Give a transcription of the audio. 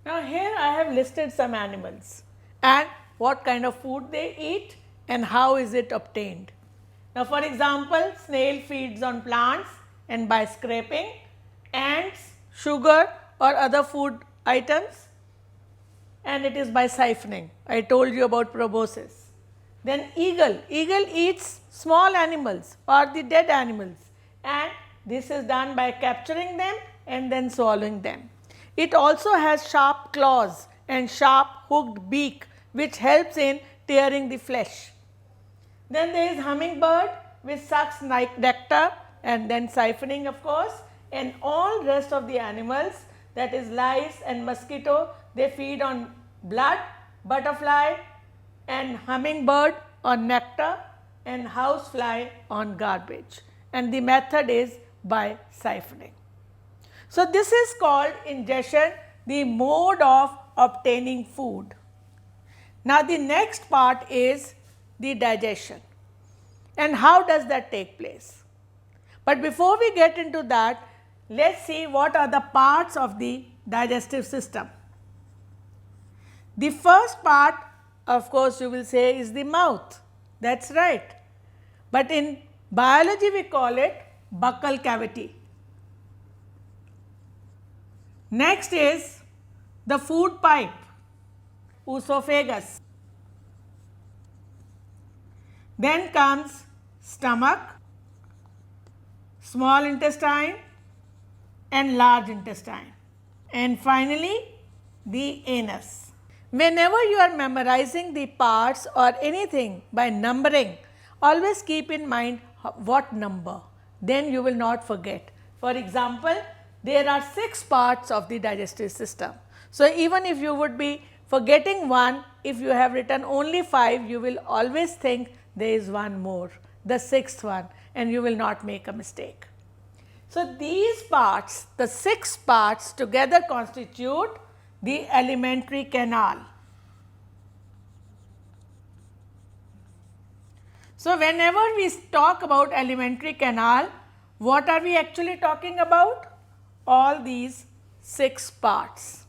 Now here I have listed some animals and what kind of food they eat and how is it obtained. Now for example, snail feeds on plants and by scraping, ants, sugar or other food items, and it is by siphoning. I told you about proboscis. Then eagle eats small animals or the dead animals, and this is done by capturing them and then swallowing them. It also has sharp claws and sharp hooked beak which helps in tearing the flesh. Then there is hummingbird which sucks nectar and then siphoning of course, and all rest of the animals, that is lice and mosquito, they feed on blood, butterfly and hummingbird on nectar and housefly on garbage, and the method is by siphoning. So this is called ingestion, the mode of obtaining food. Now the next part is the digestion, and how does that take place? But before we get into that, let us see what are the parts of the digestive system. The first part, of course, you will say is the mouth, that is right, but in biology we call it buccal cavity. Next is the food pipe, oesophagus. Then comes stomach, small intestine and large intestine, and finally the anus. Whenever you are memorizing the parts or anything by numbering, always keep in mind what number, then you will not forget. For example, there are 6 parts of the digestive system. So even if you would be forgetting one, if you have written only 5, you will always think there is one more, the 6th one, and you will not make a mistake. So these parts, the 6 parts together constitute the alimentary canal. So whenever we talk about alimentary canal, what are we actually talking about? All these 6 parts.